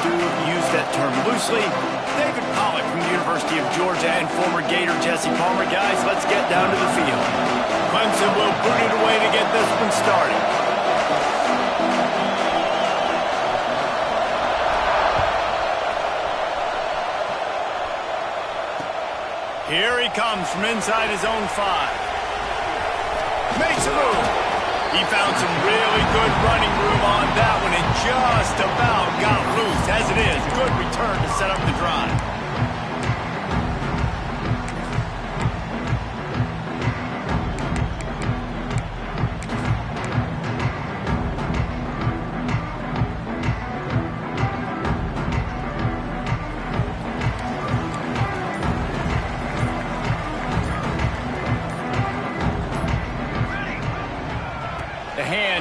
do use that term loosely. David Pollock from the University of Georgia and former Gator Jesse Palmer. Guys, let's get down to the field. Clemson will boot it away to get this one started. Here he comes from inside his own 5. Makes a move. He found some really good running room on that one and just about got loose. As it is, good return to set up the drive.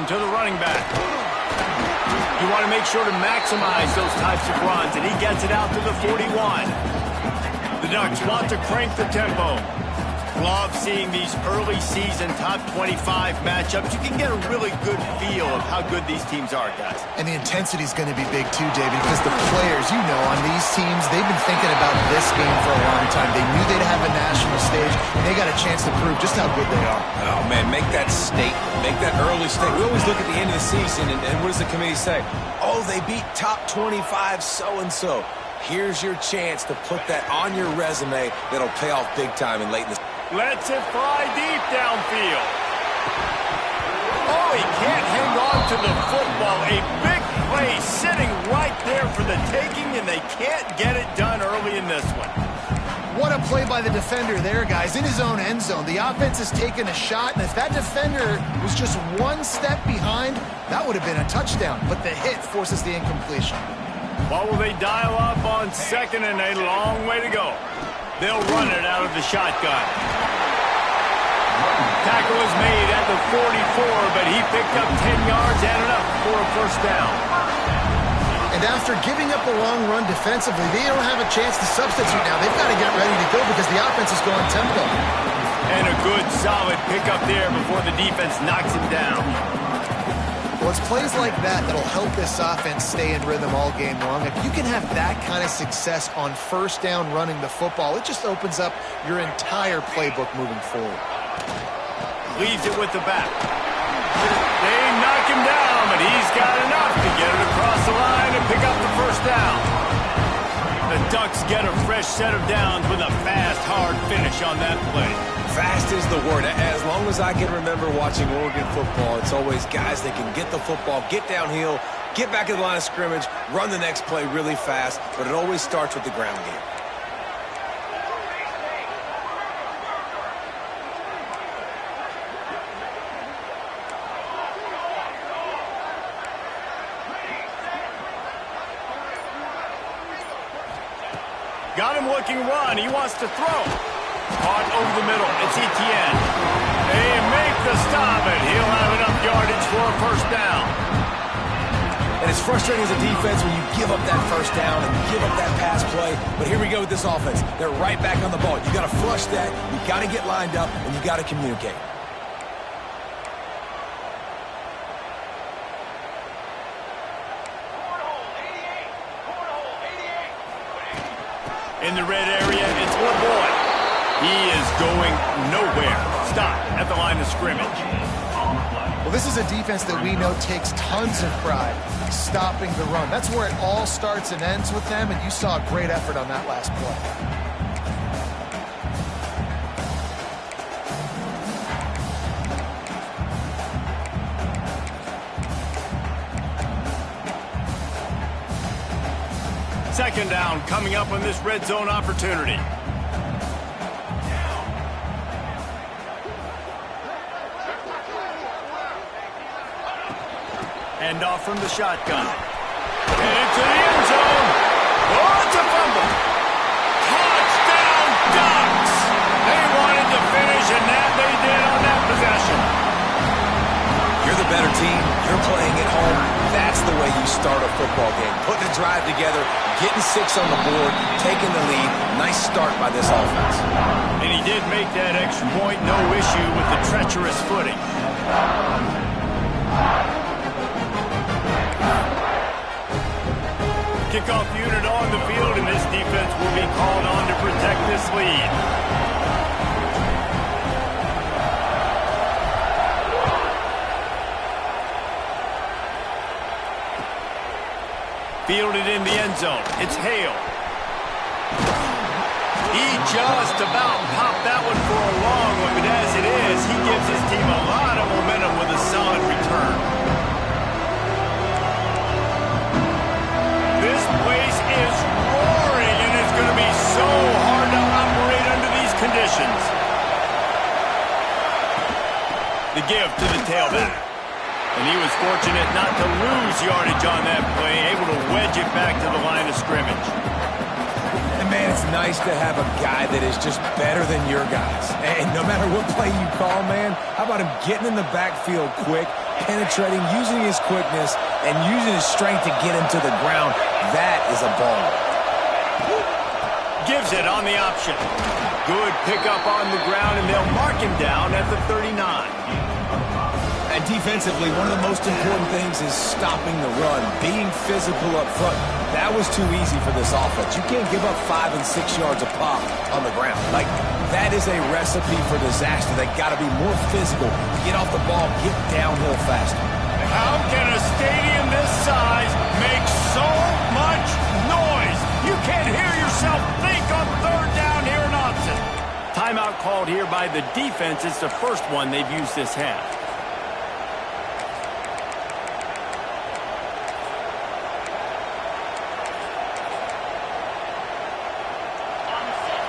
To the running back. You want to make sure to maximize those types of runs, and he gets it out to the 41. The Ducks want to crank the tempo. Love seeing these early season top 25 matchups. You can get a really good feel of how good these teams are, guys. And the intensity is going to be big too, David, because the players, you know, on these teams, they've been thinking about this game for a long time. They knew they'd have a national stage, and they got a chance to prove just how good they are. Oh, man, make that statement. Make that early statement. We always look at the end of the season, and what does the committee say? Oh, they beat top 25 so-and-so. Here's your chance to put that on your resume that'll pay off big time in late in the season. Lets it fly deep downfield. Oh, he can't hang on to the football. A big play sitting right there for the taking, and they can't get it done early in this one. What a play by the defender there, guys. In his own end zone, the offense has taken a shot, and if that defender was just one step behind, that would have been a touchdown. But the hit forces the incompletion. What will they dial up on second, and a long way to go? They'll run it out of the shotgun. Tackle is made at the 44, but he picked up 10 yards and enough for a first down. And after giving up a long run defensively, they don't have a chance to substitute now. They've got to get ready to go because the offense is going tempo. And a good, solid pickup there before the defense knocks him down. Well, it's plays like that that'll help this offense stay in rhythm all game long. If you can have that kind of success on first down running the football, it just opens up your entire playbook moving forward. Leaves it with the back. They knock him down, but he's got enough to get it across the line and pick up the first down. The Ducks get a fresh set of downs with a fast, hard finish on that play. Fast is the word. As long as I can remember watching Oregon football, it's always guys that can get the football, get downhill, get back in the line of scrimmage, run the next play really fast, but it always starts with the ground game. Got him looking run. He wants to throw. Caught over the middle. It's Etienne. They make the stop, and he'll have enough yardage for a first down. And it's frustrating as a defense when you give up that first down and give up that pass play. But here we go with this offense. They're right back on the ball. You got to flush that. You got to get lined up, and you got to communicate. In the red area, it's LeBoy. He is going nowhere. Stop at the line of scrimmage. Well, this is a defense that we know takes tons of pride stopping the run. That's where it all starts and ends with them, and you saw a great effort on that last play. Second down coming up on this red zone opportunity. Hand off from the shotgun. And into the end zone. Oh, it's a fumble. Touchdown, Ducks! They wanted to finish, and that they did on that possession. You're the better team. You're playing at home. That's the way you start a football game. Putting a drive together, getting 6 on the board, taking the lead. Nice start by this offense. And he did make that extra point. No issue with the treacherous footing. Kickoff unit on the field, and this defense will be called on to protect this lead. Fielded in the end zone. It's Hale. He just about popped that one for a long one, but as it is, he gives his team a lot of momentum with a solid return. This place is roaring, and it's going to be so hard to operate under these conditions. The give to the tailback. And he was fortunate not to lose yardage on that play, able to wedge it back to the line of scrimmage. And, man, it's nice to have a guy that is just better than your guys. And no matter what play you call, man, how about him getting in the backfield quick, penetrating, using his quickness, and using his strength to get him to the ground? That is a ball. Gives it on the option. Good pickup on the ground, and they'll mark him down at the 39. And defensively, one of the most important things is stopping the run, being physical up front. That was too easy for this offense. You can't give up 5 and 6 yards a pop on the ground. Like, that is a recipe for disaster. They got to be more physical, get off the ball, get downhill faster. How can a stadium this size make so much noise? You can't hear yourself think on third down here in Austin. Timeout called here by the defense. It's the first one they've used this half.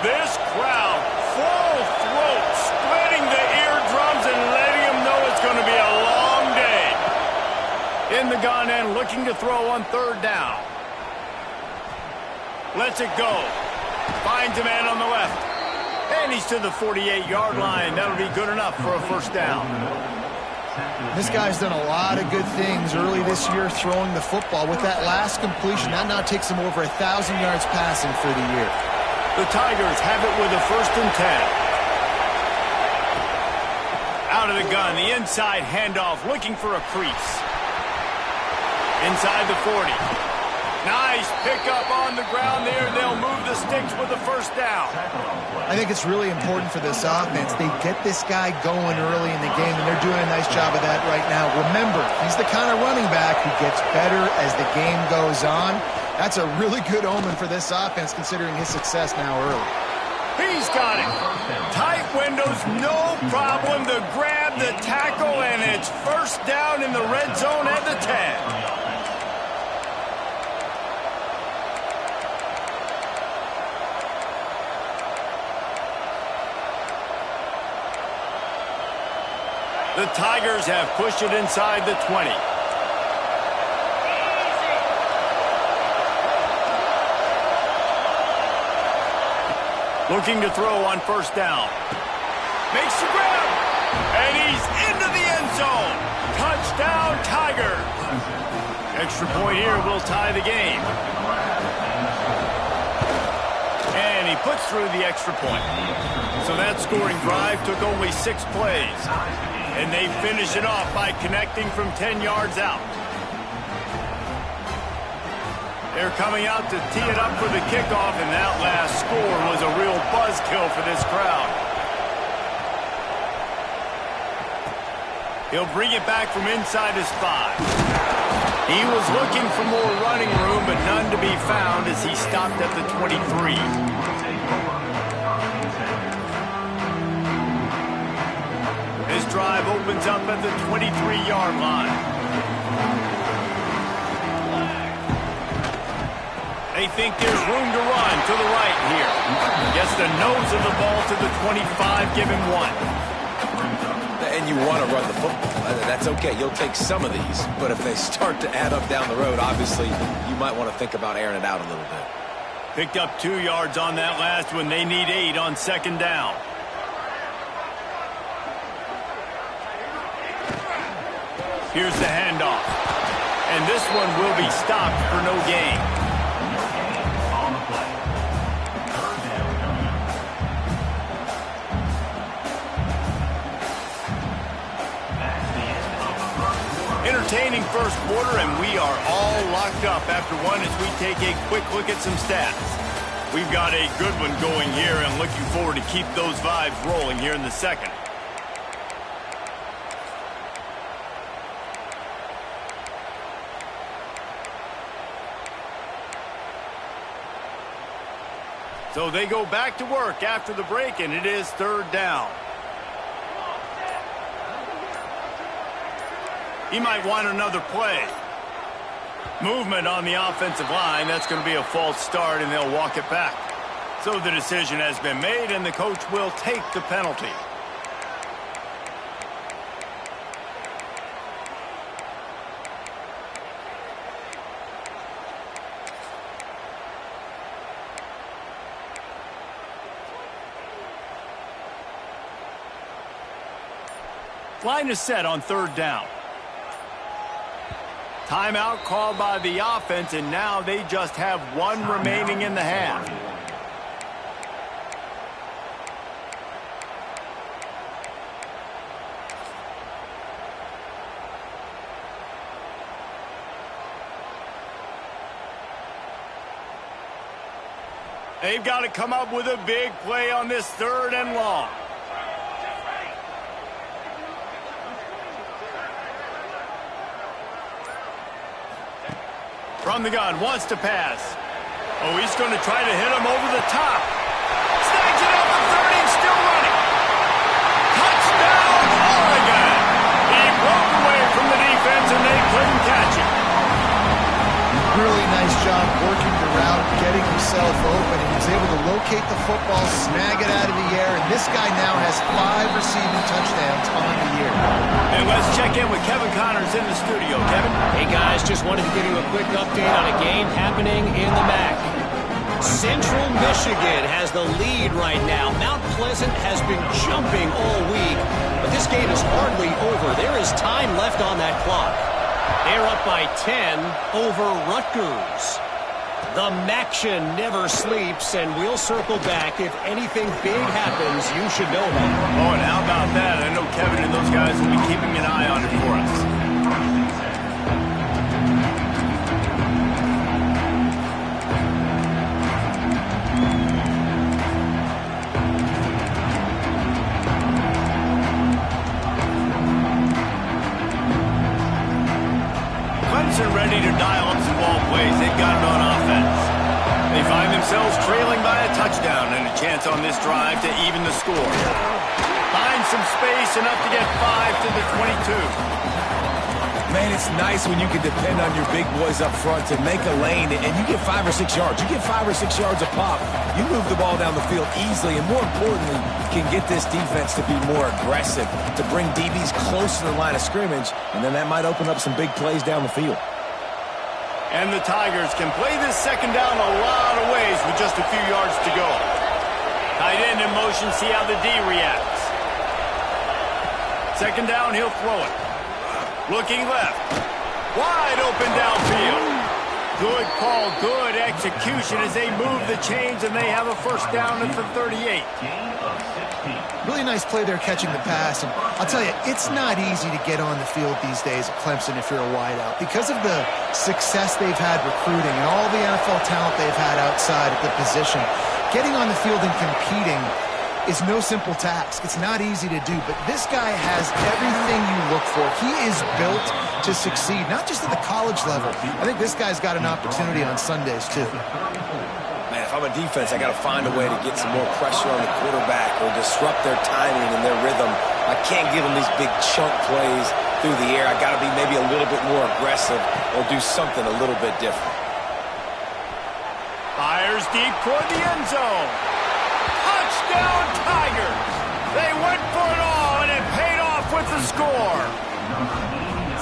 This crowd, full throat, splitting the eardrums and letting them know it's going to be a long day. In the gun and looking to throw on third down. Lets it go. Finds a man on the left. And he's to the 48-yard line. That'll be good enough for a first down. This guy's done a lot of good things early this year throwing the football. With that last completion, that now takes him over 1,000 yards passing for the year. The Tigers have it with a 1st and 10. Out of the gun, the inside handoff, looking for a crease. Inside the 40. Nice pickup on the ground there. They'll move the sticks with the first down. I think it's really important for this offense. They get this guy going early in the game, and they're doing a nice job of that right now. Remember, he's the kind of running back who gets better as the game goes on. That's a really good omen for this offense, considering his success now early. He's got it. Tight windows, no problem to grab the tackle, and it's first down in the red zone at the 10. The Tigers have pushed it inside the 20. Looking to throw on first down. Makes the grab. And he's into the end zone. Touchdown, Tigers. Extra point here will tie the game. And he puts through the extra point. So that scoring drive took only 6 plays. And they finish it off by connecting from 10 yards out. They're coming out to tee it up for the kickoff, and that last score was a real buzzkill for this crowd. He'll bring it back from inside his 5. He was looking for more running room, but none to be found as he stopped at the 23. His drive opens up at the 23-yard line. They think there's room to run to the right here. Gets the nose of the ball to the 25, give him 1. And you want to run the football. That's okay. You'll take some of these. But if they start to add up down the road, obviously, you might want to think about airing it out a little bit. Picked up 2 yards on that last one. They need 8 on second down. Here's the handoff. And this one will be stopped for no gain. Entertaining first quarter, and we are all locked beat up after one as we take a quick look at some stats. We've got a good one going here and looking forward to keep those vibes rolling here in the second. So they go back to work after the break, and it is third down. He might want another play. Movement on the offensive line. That's going to be a false start, and they'll walk it back. So the decision has been made, and the coach will take the penalty. Line is set on third down. Timeout called by the offense, and now they just have one remaining in the half. They've got to come up with a big play on this third and long. From the gun, wants to pass. Oh, he's going to try to hit him over the top. Snags it up at 30, still running. Touchdown, Oregon! He broke away from the defense, and they couldn't catch him. Really nice job working the route, getting himself open, and he was able to locate the football, snag it out of the air, and this guy now has 5 receiving touchdowns on the year. And let's check in with Kevin Connors in the studio. Kevin? Hey, guys, just wanted to give you a quick update on a game happening in the MAC. Central Michigan has the lead right now. Mount Pleasant has been jumping all week, but this game is hardly over. There is time left on that clock. They're up by 10 over Rutgers. The Maction never sleeps, and we'll circle back. If anything big happens, you should know about it. Oh, and how about that? I know Kevin and those guys will be keeping an eye on it for us. Ready to dial up some ball plays. They've got it on offense. They find themselves trailing by a touchdown and a chance on this drive to even the score. Find some space, enough to get 5 to the 22. Man, it's nice when you can depend on your big boys up front to make a lane, and you get 5 or 6 yards. You get 5 or 6 yards a pop. You move the ball down the field easily, and more importantly, can get this defense to be more aggressive, to bring DBs close to the line of scrimmage, and then that might open up some big plays down the field. And the Tigers can play this second down a lot of ways with just a few yards to go. Tight end in motion, see how the D reacts. Second down, he'll throw it. Looking left. Wide open downfield. Good call, good execution as they move the chains, and they have a first down at the 38. Really nice play there catching the pass. And I'll tell you, it's not easy to get on the field these days at Clemson if you're a wideout. Because of the success they've had recruiting and all the NFL talent they've had outside at the position, getting on the field and competing is no simple task. It's not easy to do, but this guy has everything you look for. He is built to succeed, not just at the college level. I think this guy's got an opportunity on Sundays, too. Man, if I'm a defense, I got to find a way to get some more pressure on the quarterback or disrupt their timing and their rhythm. I can't give them these big chunk plays through the air. I got to be maybe a little bit more aggressive or do something a little bit different. Fires deep toward the end zone. Touchdown, Tigers! They went for it all, and it paid off with the score.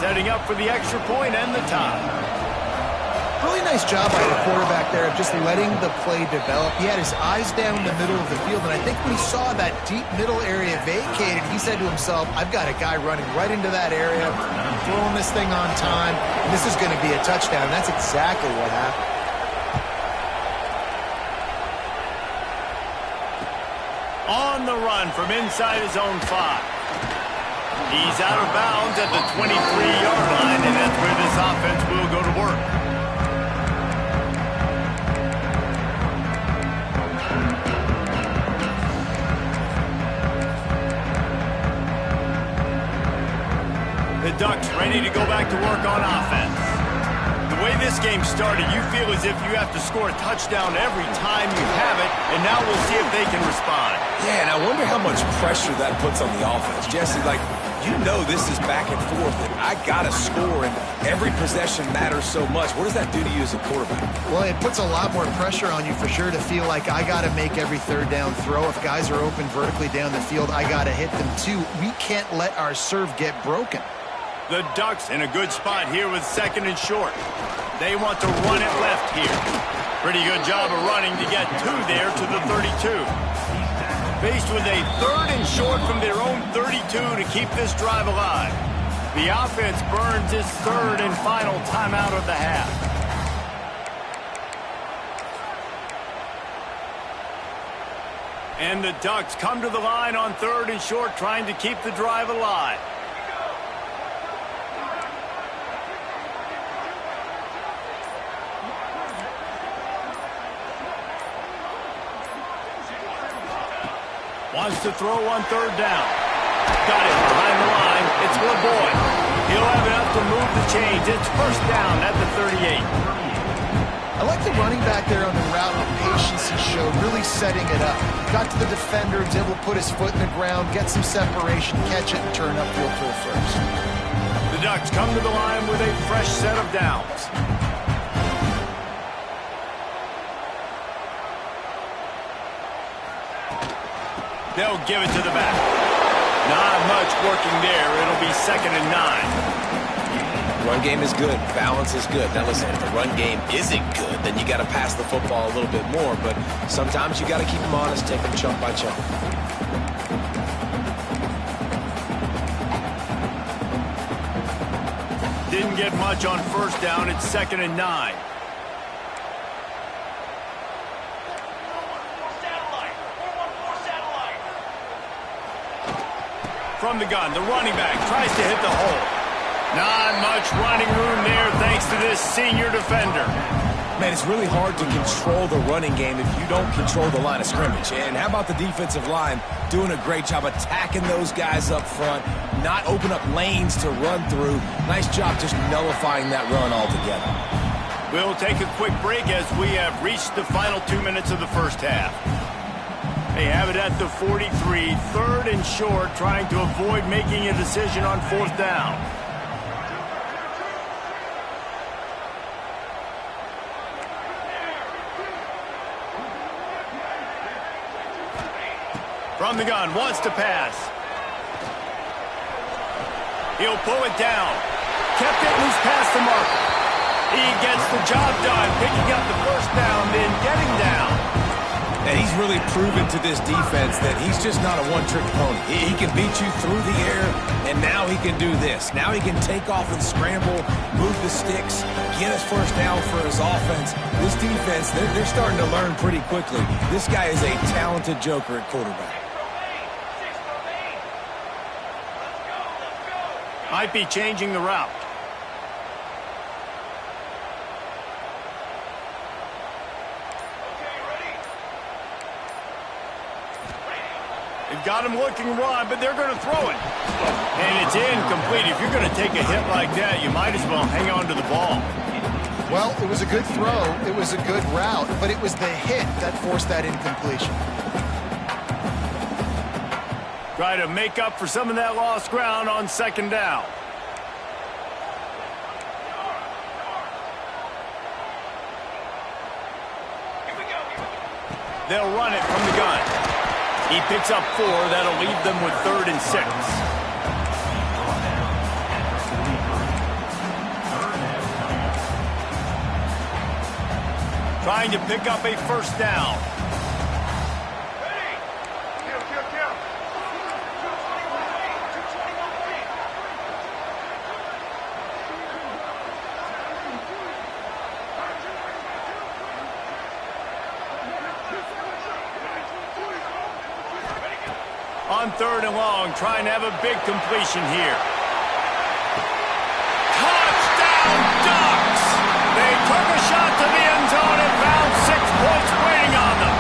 Setting up for the extra point and the tie. Really nice job by the quarterback there of just letting the play develop. He had his eyes down the middle of the field, and I think when he saw that deep middle area vacated, he said to himself, I've got a guy running right into that area, throwing this thing on time, and this is going to be a touchdown. That's exactly what happened. On the run from inside his own 5. He's out of bounds at the 23-yard line, and that's where this offense will go to work. go back to work on offense. The way this game started, you feel as if you have to score a touchdown every time you have it, and now we'll see if they can respond. Yeah, and I wonder how much pressure that puts on the offense. Jesse, like, you know this is back and forth, and I got to score, and every possession matters so much. What does that do to you as a quarterback? Well, it puts a lot more pressure on you for sure to feel like I got to make every third down throw. If guys are open vertically down the field, I got to hit them too. We can't let our serve get broken. The Ducks in a good spot here with 2nd and short. They want to run it left here. Pretty good job of running to get 2 there to the 32. Faced with a 3rd and short from their own 32 to keep this drive alive. The offense burns its 3rd and final timeout of the half. And the Ducks come to the line on 3rd and short, trying to keep the drive alive. Wants to throw on 3rd down. Got it behind the line. It's LeBoy. He'll have enough to move the chains. It's 1st down at the 38. I like the running back there on the route, the patience he showed, really setting it up. Got to the defender, was able to put his foot in the ground, get some separation, catch it, and turn upfield for the 1st. The Ducks come to the line with a fresh set of downs. They'll give it to the back. Not much working there. It'll be 2nd and 9. Run game is good. Balance is good. Now listen, if the run game isn't good, then you got to pass the football a little bit more. But sometimes you got to keep them honest, take them chunk by chunk. Didn't get much on 1st down. It's 2nd and 9. From the gun, the running back tries to hit the hole. Not much running room there thanks to this senior defender. Man, it's really hard to control the running game if you don't control the line of scrimmage. And how about the defensive line doing a great job attacking those guys up front, not open up lanes to run through. Nice job just nullifying that run altogether. We'll take a quick break as we have reached the final 2 minutes of the 1st half. They have it at the 43, 3rd and short, trying to avoid making a decision on 4th down. From the gun, wants to pass. He'll pull it down. Kept it loose past the marker. He gets the job done, picking up the 1st down, then getting down. And he's really proven to this defense that he's just not a one-trick pony. He can beat you through the air, and now he can do this. Now he can take off and scramble, move the sticks, get his 1st down for his offense. This defense, they're starting to learn pretty quickly. This guy is a talented joker at quarterback. Might be changing the route. They've got him looking run, but they're going to throw it. And it's incomplete. If you're going to take a hit like that, you might as well hang on to the ball. Well, it was a good throw. It was a good route, but it was the hit that forced that incompletion. Try to make up for some of that lost ground on 2nd down. They'll run it from the gun. He picks up 4. That'll leave them with 3rd and 6. Trying to pick up a 1st down. On 3rd and long, trying to have a big completion here. Touchdown, Ducks! They took a shot to the end zone and found 6 points waiting on them.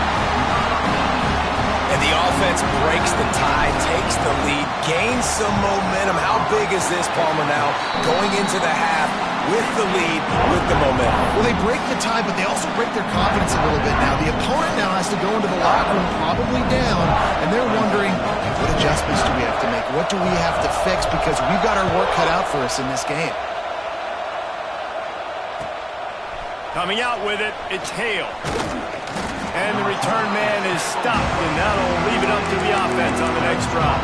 And the offense breaks the tie, takes the lead, gains some momentum. How big is this, Palmer, now going into the half with the lead, with the momentum? Well, they break the tie, but they also break their confidence a little bit now. The opponent now has to go into the locker room probably down, and they're wondering, what adjustments do we have to make? What do we have to fix? Because we've got our work cut out for us in this game. Coming out with it, it's Hale. And the return man is stopped, and that'll leave it up to the offense on the next drive.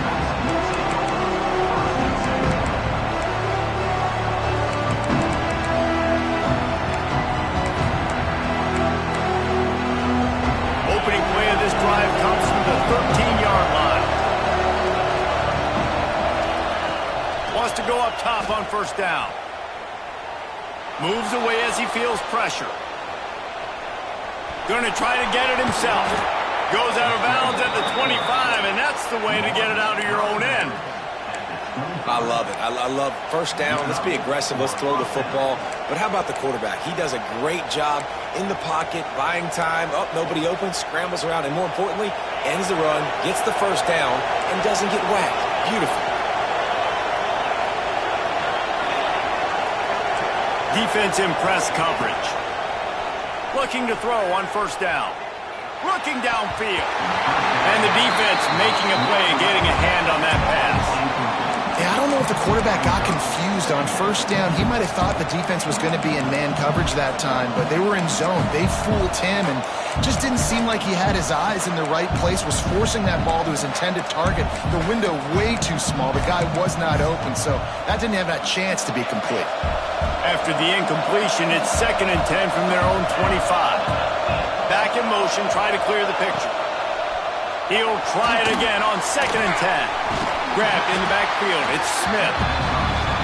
Opening play of this drive comes from the 13-yard line. Wants to go up top on first down. Moves away as he feels pressure. Going to try to get it himself. Goes out of bounds at the 25, and that's the way to get it out of your own end. I love it. I love first down. Let's be aggressive. Let's throw the football. But how about the quarterback? He does a great job in the pocket, buying time. Oh, nobody open, scrambles around, and more importantly, ends the run, gets the first down, and doesn't get whacked. Beautiful. Defense in press coverage. Looking to throw on first down. Looking downfield. And the defense making a play, getting a hand on that pass. Yeah, I don't know if the quarterback got confused on first down. He might have thought the defense was going to be in man coverage that time, but they were in zone. They fooled him and just didn't seem like he had his eyes in the right place, was forcing that ball to his intended target. The window way too small. The guy was not open, so that didn't have that chance to be complete. After the incompletion, it's 2nd and 10 from their own 25. Back in motion, try to clear the picture. He'll try it again on 2nd and 10. Grabbed in the backfield. It's Smith.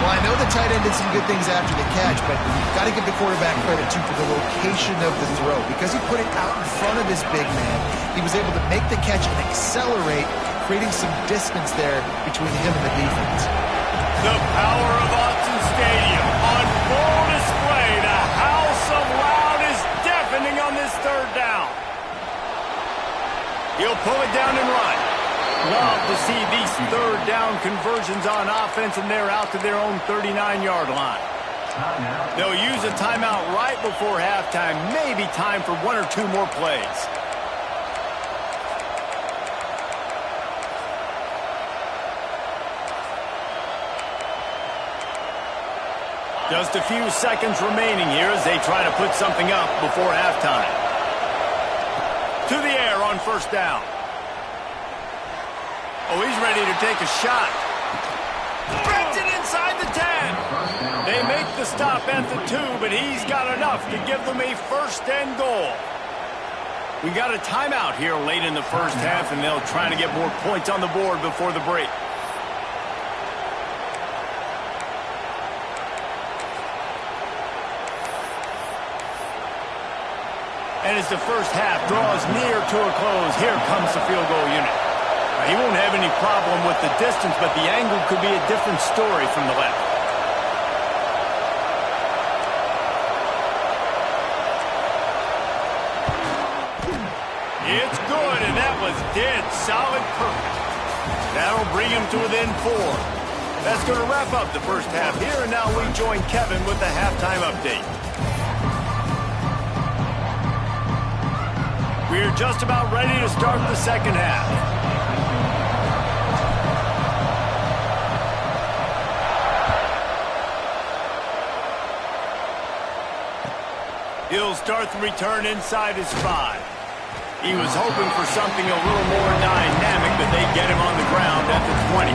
Well, I know the tight end did some good things after the catch, but you've got to give the quarterback credit, too, for the location of the throw. Because he put it out in front of his big man, he was able to make the catch and accelerate, creating some distance there between him and the defense. The power of Autzen Stadium on full display. The house of loud is deafening on this third down. He'll pull it down and run. Love to see these third down conversions on offense, and they're out to their own 39-yard line. They'll use a timeout right before halftime. Maybe time for 1 or 2 more plays. Just a few seconds remaining here as they try to put something up before halftime. To the air on first down. Oh, he's ready to take a shot. Spreads it inside the 10. They make the stop at the 2, but he's got enough to give them a first and goal. We got a timeout here late in the first half, and they'll try to get more points on the board before the break. And as the first half draws near to a close, here comes the field goal unit. He won't have any problem with the distance, but the angle could be a different story from the left. It's good, and that was dead solid perfect. That'll bring him to within 4. That's going to wrap up the first half here, and now we join Kevin with the halftime update. We're just about ready to start the second half. He'll start the return inside his 5. He was hoping for something a little more dynamic, but they get him on the ground at the 20.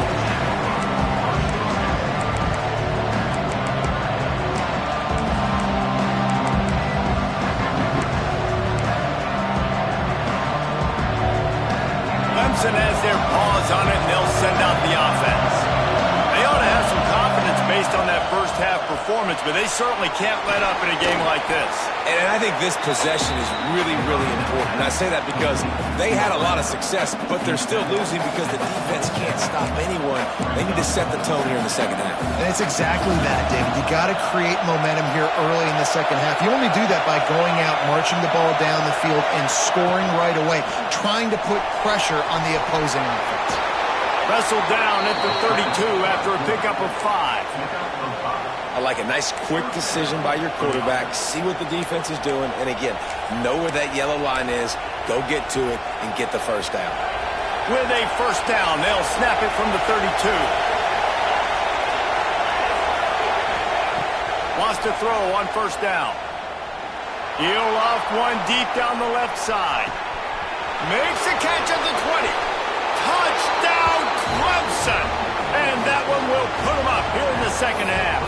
Clemson has their paws on it, and they'll send out the offense. They ought to have some confidence based on that first half performance, but they certainly can't let up in a game like this. And I think this possession is really, really important. And I say that because they had a lot of success, but they're still losing because the defense can't stop anyone. They need to set the tone here in the second half. And it's exactly that, David. You got to create momentum here early in the second half. You only do that by going out, marching the ball down the field, and scoring right away, trying to put pressure on the opposing offense. Wrestled down at the 32 after a pickup of 5. I like a nice quick decision by your quarterback. See what the defense is doing. And again, know where that yellow line is. Go get to it and get the first down. With a first down, they'll snap it from the 32. Wants to throw on first down. He'll off one deep down the left side. Makes a catch at the 20. Touchdown, Clemson! And that one will put him up here in the second half.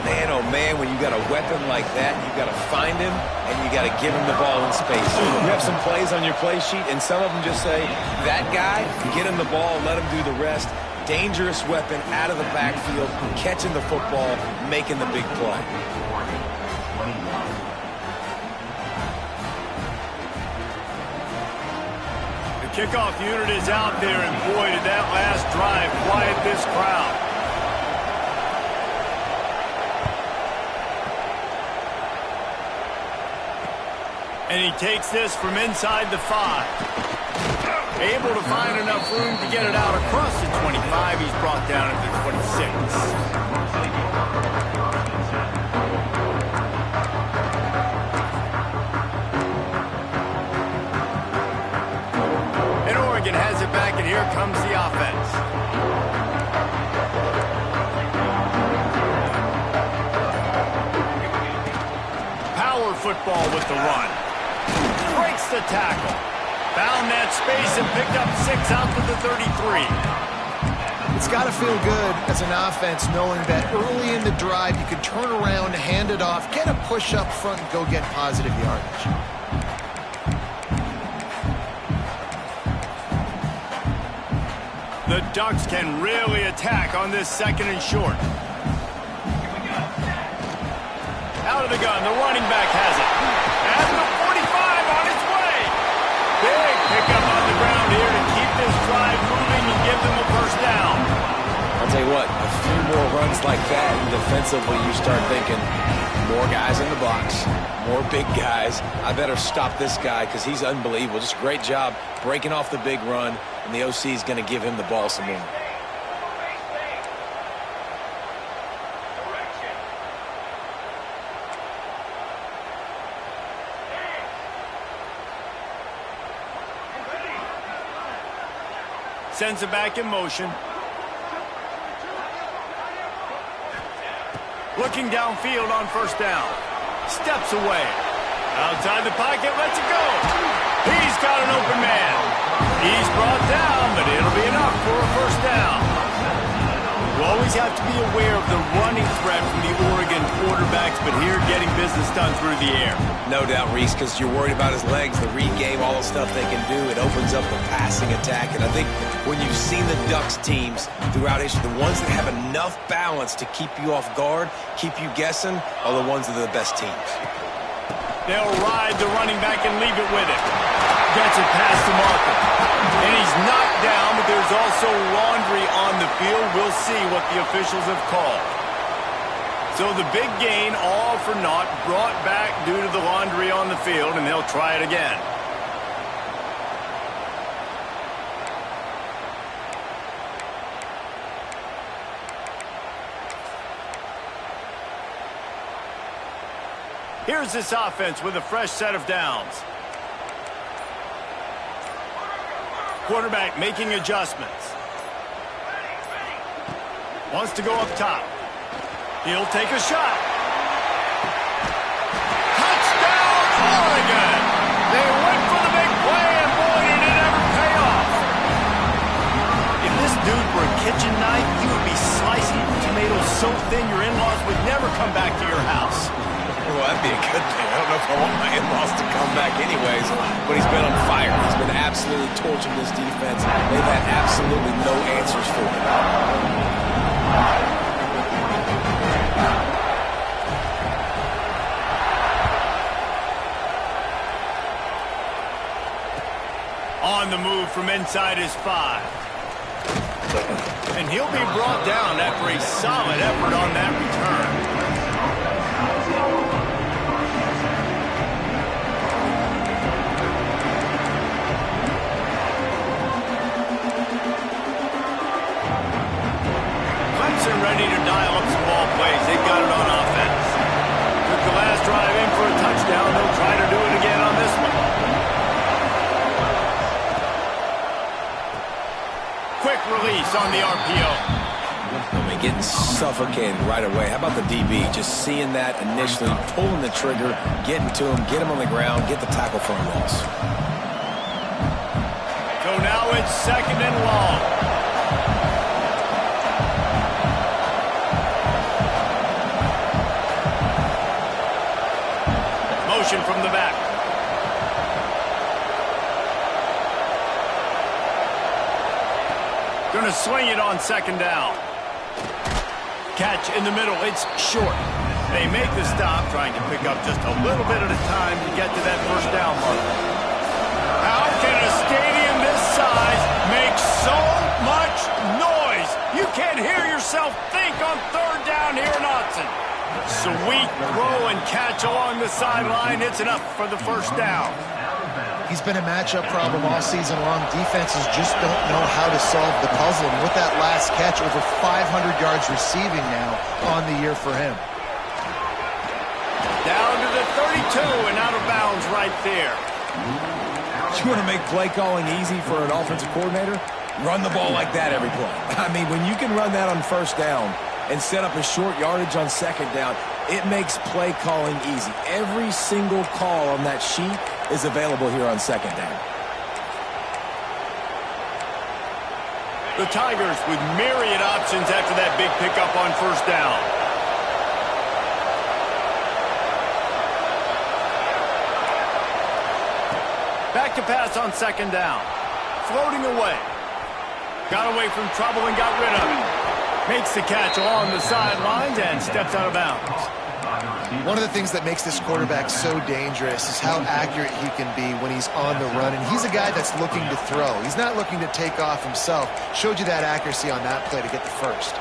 Man, oh man, when you got a weapon like that, you got to find him and you got to give him the ball in space. You have some plays on your play sheet, and some of them just say, that guy, get him the ball, let him do the rest. Dangerous weapon out of the backfield, catching the football, making the big play. The kickoff unit is out there, and boy, did that last drive quiet this crowd. And he takes this from inside the 5. Able to find enough room to get it out across the 25. He's brought down at the 26. And Oregon has it back, and here comes the offense. Power football with the run. Breaks the tackle. Found that space and picked up 6 out to the 33. It's got to feel good as an offense knowing that early in the drive you can turn around, hand it off, get a push up front, and go get positive yardage. The Ducks can really attack on this second and short. Out of the gun, the running back has it. At the 45 on its way. Big pickup on the ground here to keep this drive moving and give them a first down. I'll tell you what, a few more runs like that, and defensively you start thinking, more guys in the box, more big guys. I better stop this guy because he's unbelievable. Just a great job breaking off the big run, and the OC is going to give him the ball some more. Sends it back in motion. Looking downfield on first down. Steps away. Outside the pocket, lets it go. He's got an open man. He's brought down, but it'll be enough for a first down. You always have to be aware of the running threat from the Oregon quarterbacks, but here getting business done through the air. No doubt, Reese, because you're worried about his legs, the read game, all the stuff they can do. It opens up the passing attack. And I think when you've seen the Ducks teams throughout history, the ones that have enough balance to keep you off guard, keep you guessing, are the ones that are the best teams. They'll ride the running back and leave it with it. Gets it past the marker. And he's knocked down, but there's also laundry on the field. We'll see what the officials have called. So the big gain, all for naught, brought back due to the laundry on the field, and they'll try it again. Here's this offense with a fresh set of downs. Quarterback making adjustments. Wants to go up top. He'll take a shot. Touchdown, Oregon! They went for the big play, and boy, did it ever pay off. If this dude were a kitchen knife, he would be slicing tomatoes so thin your in-laws would never come back to your house. Well, that'd be a good thing. I don't know if I want my in-laws to come back anyways, but he's been on fire. He's been absolutely torching this defense. They've had absolutely no answers for him. On the move from inside his 5. And he'll be brought down after a solid effort on that return. pass on the RPO. I mean, getting suffocated right away. How about the DB? Just seeing that initially, pulling the trigger, getting to him, get him on the ground, get the tackle for a loss. So now it's 2nd and long. Motion from the back. Going to swing it on 2nd down. Catch in the middle. It's short. They make the stop, trying to pick up just a little bit at a time to get to that 1st down mark. How can a stadium this size make so much noise? You can't hear yourself think on 3rd down here in Autzen. Sweet throw and catch along the sideline. It's enough for the 1st down. He's been a matchup problem all season long. Defenses just don't know how to solve the puzzle. And with that last catch, over 500 yards receiving now on the year for him. Down to the 32 and out of bounds right there. You want to make play calling easy for an offensive coordinator? Run the ball like that every play. I mean, when you can run that on 1st down and set up a short yardage on 2nd down, it makes play calling easy. Every single call on that sheet is available here on 2nd down. The Tigers with myriad options after that big pickup on 1st down. Back to pass on 2nd down. Floating away. Got away from trouble and got rid of it. Makes the catch along the sidelines and steps out of bounds. One of the things that makes this quarterback so dangerous is how accurate he can be when he's on the run. And he's a guy that's looking to throw. He's not looking to take off himself. Showed you that accuracy on that play to get the 1st.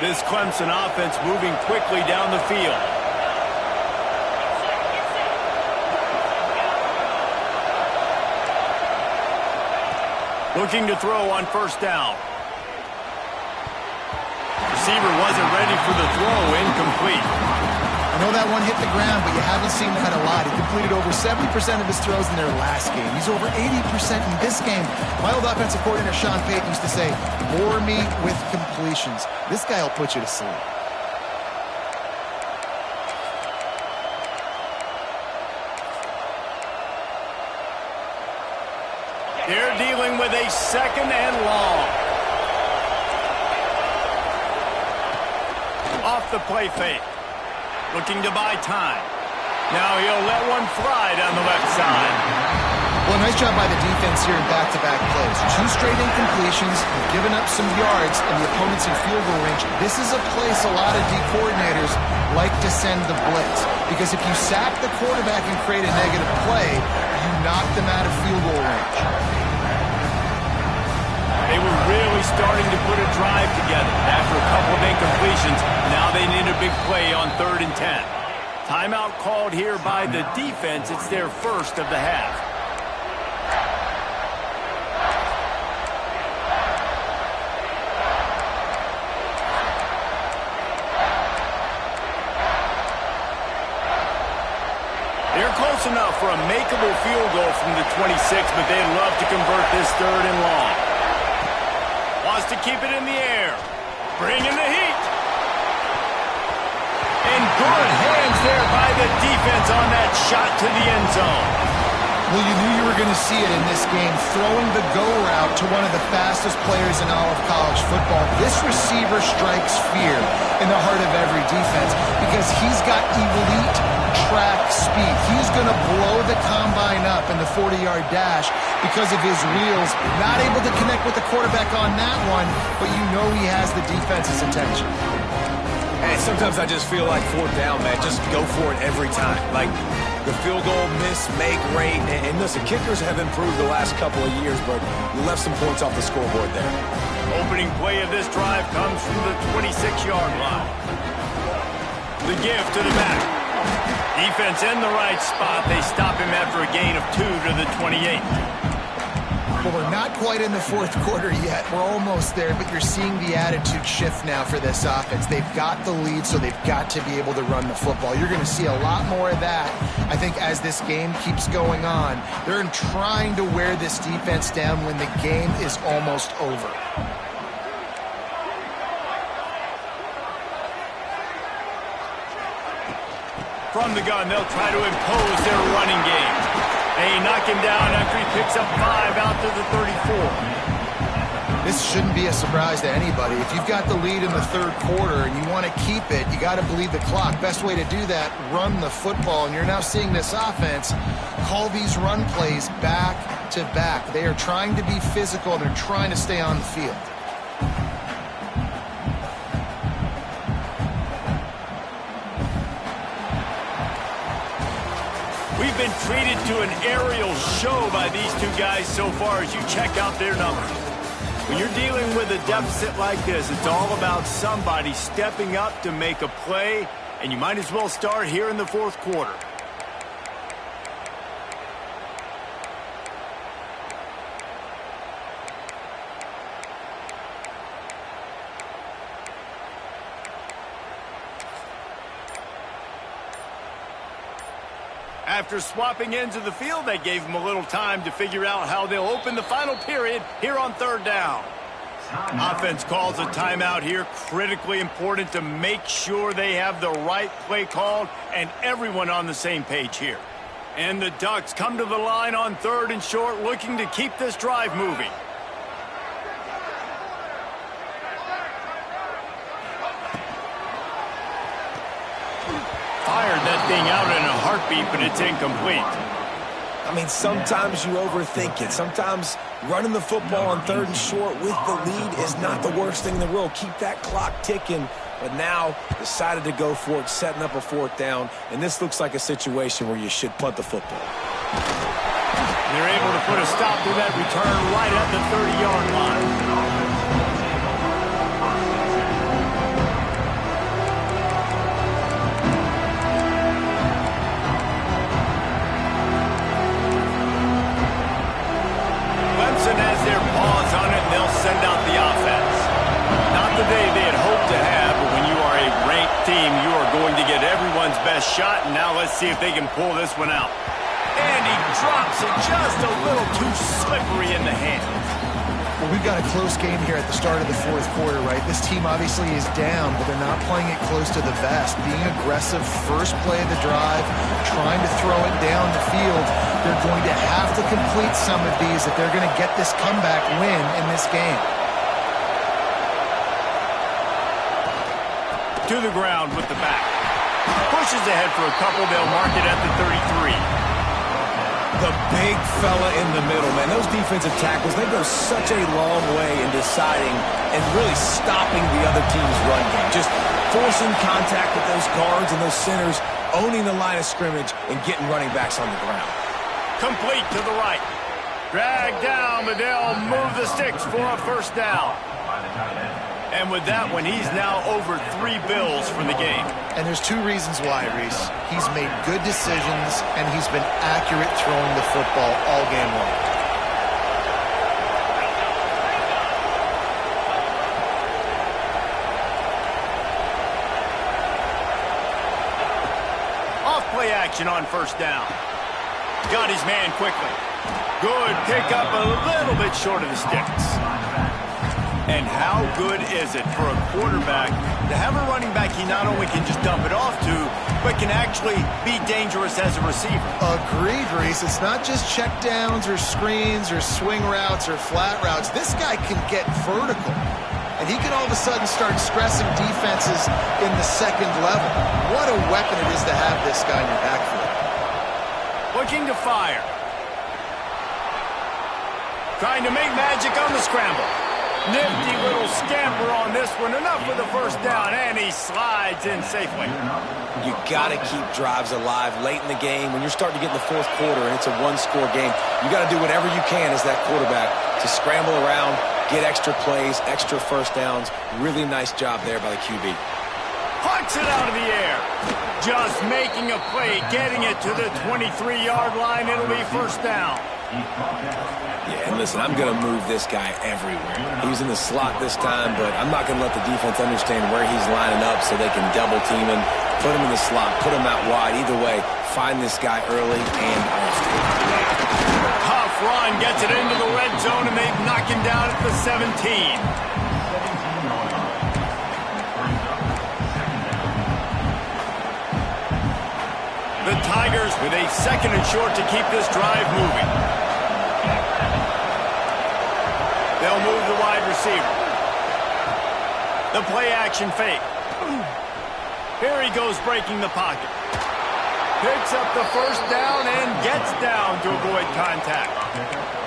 This Clemson offense moving quickly down the field. Looking to throw on 1st down. Receiver wasn't ready for the throw. Incomplete. I know that one hit the ground, but you haven't seen that a lot. He completed over 70% of his throws in their last game. He's over 80% in this game. My old offensive coordinator, Sean Payton, used to say, bore me with completions. This guy will put you to sleep. They're dealing with a 2nd and long. Off the play fake. Looking to buy time. Now he'll let one fly down the left side. Well, nice job by the defense here in back-to-back plays. 2 straight incompletions, giving up some yards, and the opponent's in field goal range. This is a place a lot of D coordinators like to send the blitz. Because if you sack the quarterback and create a negative play, you knock them out of field goal range. They were really starting to put a drive together after a couple of incompletions. Now they need a big play on 3rd and 10. Timeout called here by the defense. It's their 1st of the half. They're close enough for a makeable field goal from the 26, but they'd love to convert this 3rd and long. Wants to keep it in the air. Bringing the heat. And good hands there by the defense on that shot to the end zone. Well, you knew you were going to see it in this game, throwing the go route to one of the fastest players in all of college football. This receiver strikes fear in the heart of every defense because he's got elite track speed. He's going to blow the combine up in the 40-yard dash because of his wheels. Not able to connect with the quarterback on that one, but you know he has the defense's attention. Hey, sometimes I just feel like 4th down, man. Just go for it every time. Like the field goal miss-make rate. And listen, kickers have improved the last couple of years, but you left some points off the scoreboard there. Opening play of this drive comes from the 26-yard line. The give to the back. Defense in the right spot. They stop him after a gain of 2 to the 28. Well, we're not quite in the fourth quarter yet. We're almost there, but you're seeing the attitude shift now for this offense. They've got the lead, so they've got to be able to run the football. You're going to see a lot more of that, I think, as this game keeps going on. They're trying to wear this defense down when the game is almost over. From the gun, they'll try to impose their running game. They knock him down after he picks up 5 out to the 34. This shouldn't be a surprise to anybody. If you've got the lead in the third quarter and you want to keep it, you got to bleed the clock. Best way to do that, run the football. And you're now seeing this offense call these run plays back to back. They are trying to be physical, and they're trying to stay on the field. We've been treated to an aerial show by these two guys so far as you check out their numbers. When you're dealing with a deficit like this, it's all about somebody stepping up to make a play, and you might as well start here in the fourth quarter. After swapping ends of the field, they gave them a little time to figure out how they'll open the final period here on third down. Offense calls a timeout here. Critically important to make sure they have the right play called and everyone on the same page here. And the Ducks come to the line on third and short, looking to keep this drive moving. Fired that thing out in a heartbeat, but it's incomplete. I mean, sometimes you overthink it. Sometimes running the football on third and short with the lead is not the worst thing in the world. Keep that clock ticking. But now decided to go for it, setting up a fourth down. And this looks like a situation where you should punt the football. They're able to put a stop to that return right at the 30-yard line. Has their paws on it, and they'll send out the offense. Not the day they had hoped to have, but when you are a ranked team, you are going to get everyone's best shot, and now let's see if they can pull this one out. And he drops it just a little too slippery in the hands. Well, we've got a close game here at the start of the fourth quarter, right? This team obviously is down, but they're not playing it close to the vest. Being aggressive, first play of the drive, trying to throw it down the field. They're going to have to complete some of these if they're going to get this comeback win in this game. To the ground with the back. Pushes ahead for a couple. They'll mark it at the 33. The big fella in the middle, man. Those defensive tackles, they go such a long way in deciding and really stopping the other team's run game. Just forcing contact with those guards and those centers, owning the line of scrimmage, and getting running backs on the ground. Complete to the right. Drag down, but they'll move the sticks for a first down. And with that one, he's now over 3 bills for the game. And there's 2 reasons why, Reese. He's made good decisions, and he's been accurate throwing the football all game long. Off-play action on first down. Got his man quickly. Good pickup, a little bit short of the sticks. And how good is it for a quarterback to have a running back he not only can just dump it off to, but can actually be dangerous as a receiver? Agreed, Reese. It's not just check downs or screens or swing routes or flat routes. This guy can get vertical. And he can all of a sudden start stressing defenses in the second level. What a weapon it is to have this guy in your backfield. Looking to fire. Trying to make magic on the scramble. Nifty little scamper on this one. Enough for the first down, and he slides in safely. You got to keep drives alive late in the game. When you're starting to get in the fourth quarter and it's a one-score game, you got to do whatever you can as that quarterback to scramble around, get extra plays, extra first downs. Really nice job there by the QB. Punts it out of the air. Just making a play, getting it to the 23-yard line. It'll be first down. Yeah, and listen, I'm going to move this guy everywhere. He was in the slot this time, but I'm not going to let the defense understand where he's lining up so they can double team him, put him in the slot, put him out wide. Either way, find this guy early and often. Tough run gets it into the red zone, and they knock him down at the 17. The Tigers with a 2nd and short to keep this drive moving. They'll move the wide receiver. The play action fake. Here he goes breaking the pocket. Picks up the first down and gets down to avoid contact.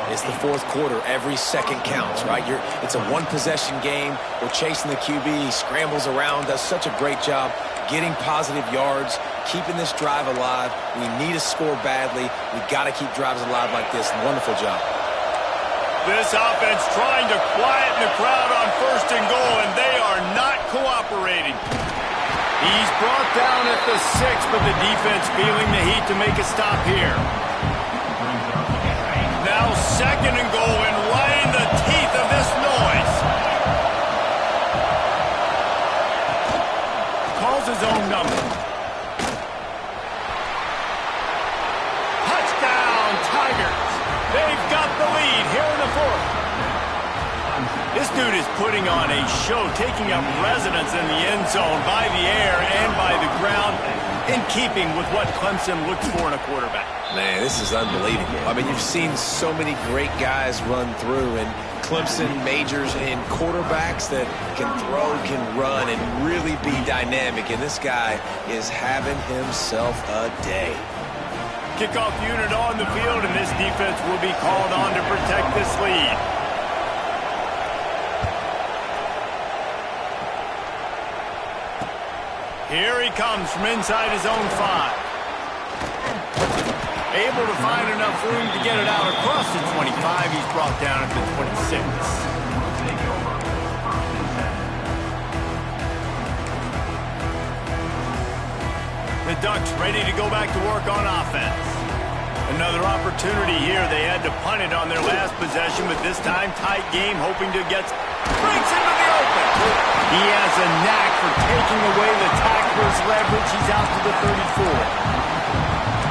It's the 4th quarter. Every second counts, right? It's a one-possession game. We're chasing the QB. He scrambles around, does such a great job getting positive yards, keeping this drive alive. We need to score badly. We got to keep drives alive like this. Wonderful job. This offense trying to quieten the crowd on 1st and goal, and they are not cooperating. He's brought down at the 6, but the defense feeling the heat to make a stop here. Now 2nd and goal, and right in the teeth of this noise. Calls his own number. Touchdown, Tigers. They've got the lead here in the 4th. This dude is putting on a show, taking up residence in the end zone by the air and by the ground, in keeping with what Clemson looks for in a quarterback. Man, this is unbelievable. I mean, you've seen so many great guys run through, and Clemson majors in quarterbacks that can throw, can run, and really be dynamic, and this guy is having himself a day. Kickoff unit on the field, and this defense will be called on to protect this lead. Here he comes from inside his own 5. Able to find enough room to get it out across the 25. He's brought down at the 26. The Ducks ready to go back to work on offense. Another opportunity here. They had to punt it on their last possession, but this time tight game, hoping to get... Breaks into the open. He has a knack for taking away the tackler's leverage. He's out to the 34.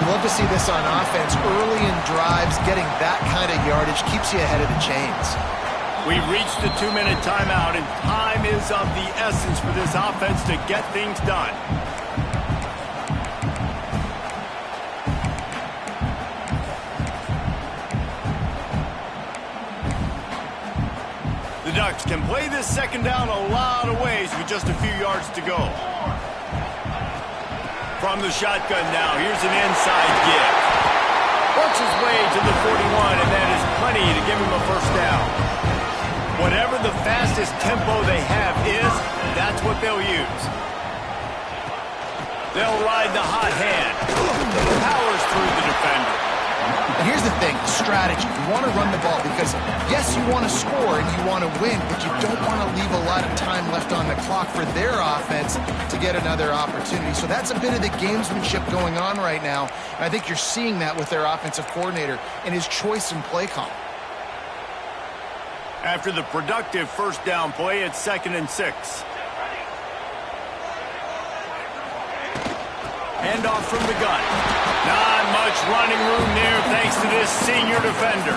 You love to see this on offense. Early in drives, getting that kind of yardage keeps you ahead of the chains. We've reached the 2-minute timeout, and time is of the essence for this offense to get things done. The Ducks can play this 2nd down a lot of ways with just a few yards to go. From the shotgun now, here's an inside give. Works his way to the 41, and that is plenty to give him a first down. Whatever the fastest tempo they have is, that's what they'll use. They'll ride the hot hand. Powers through the defender. And here's the thing, strategy. You want to run the ball because, yes, you want to score and you want to win, but you don't want to leave a lot of time left on the clock for their offense to get another opportunity. So that's a bit of the gamesmanship going on right now. And I think you're seeing that with their offensive coordinator and his choice in play call. After the productive first down play, it's 2nd and 6. Handoff from the gun. Not much running room there thanks to this senior defender.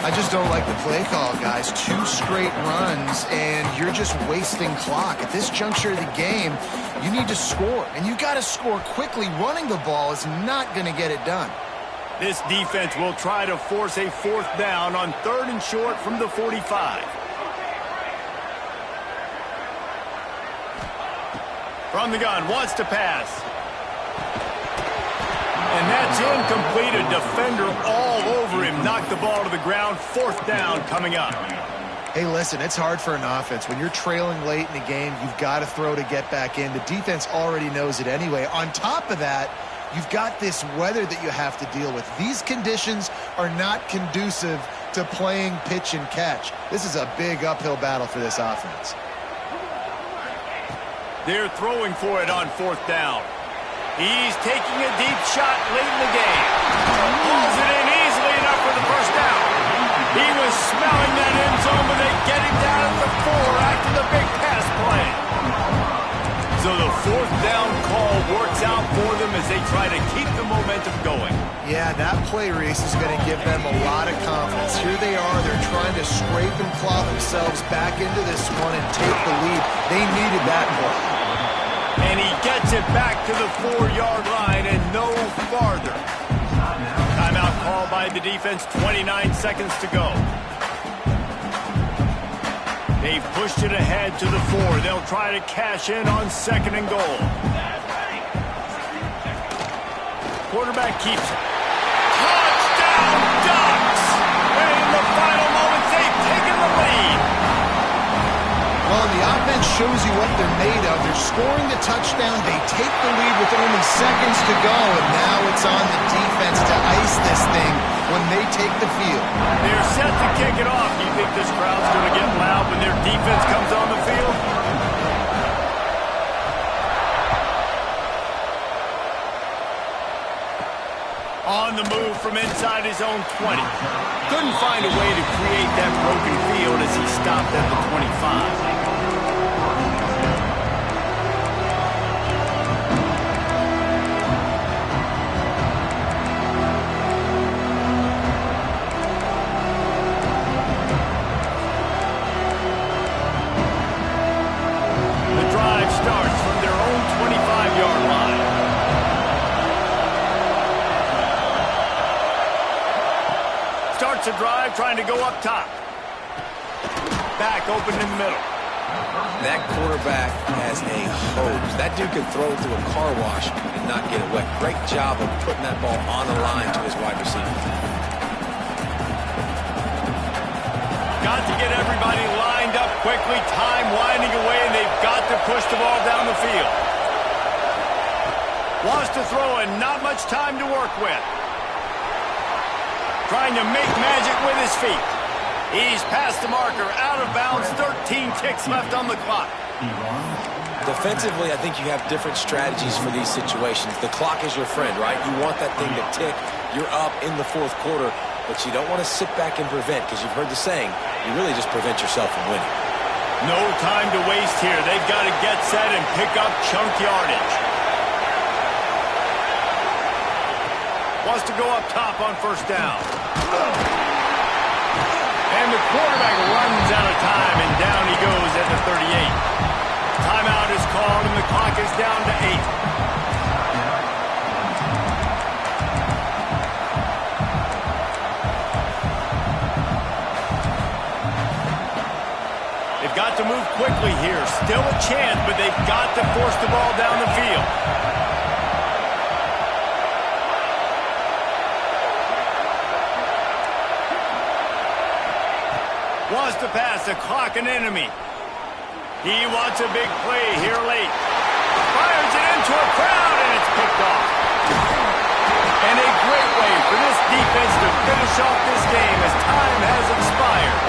I just don't like the play call, guys. 2 straight runs, and you're just wasting clock. At this juncture of the game, you need to score, and you got to score quickly. Running the ball is not going to get it done. This defense will try to force a 4th down on 3rd and short from the 45. From the gun, wants to pass. And that's incomplete. A defender all over him. Knocked the ball to the ground. 4th down coming up. Hey, listen, it's hard for an offense. When you're trailing late in the game, you've got to throw to get back in. The defense already knows it anyway. On top of that, you've got this weather that you have to deal with. These conditions are not conducive to playing pitch and catch. This is a big uphill battle for this offense. They're throwing for it on 4th down. He's taking a deep shot late in the game. Pulls it in easily enough for the first first down. He was smelling that end zone, but they get him down at the 4 after the big pass play. So the fourth down call works out for them as they try to keep the momentum going. Yeah, that play, Reese, is going to give them a lot of confidence. Here they are. They're trying to scrape and claw themselves back into this one and take the lead. They needed that play. And he gets it back to the 4-yard line and no farther. Timeout called by the defense, 29 seconds to go. They've pushed it ahead to the 4. They'll try to cash in on 2nd and goal. Quarterback keeps it. Touchdown, Ducks! And in the final moments, they've taken the lead. Well, the offense shows you what they're made of. They're scoring the touchdown. They take the lead with only seconds to go, and now it's on the defense to ice this thing when they take the field. They're set to kick it off. Do you think this crowd's going to get loud when their defense comes on the field? On the move from inside his own 20. Couldn't find a way to create that broken field as he stopped at the 25. Starts from their own 25-yard line. Starts a drive trying to go up top. Back open in the middle. That quarterback has a hose. That dude could throw through a car wash and not get it wet. Great job of putting that ball on the line to his wide receiver. Got to get everybody lined up quickly, time winding away, and they've got to push the ball down the field. Wants to throw and not much time to work with. Trying to make magic with his feet. He's past the marker, out of bounds, 13 ticks left on the clock. Defensively, I think you have different strategies for these situations. The clock is your friend, right? You want that thing to tick. You're up in the fourth quarter, but you don't want to sit back and prevent, because you've heard the saying, you really just prevent yourself from winning. No time to waste here. They've got to get set and pick up chunk yardage. Wants to go up top on first down. And the quarterback runs out of time, and down he goes at the 38. Timeout is called, and the clock is down to 8. They've got to move quickly here. Still a chance, but they've got to force the ball down the field. Wants to pass, the clock an enemy. He wants a big play here late. Fires it into a crowd, and it's picked off. And a great way for this defense to finish off this game as time has expired.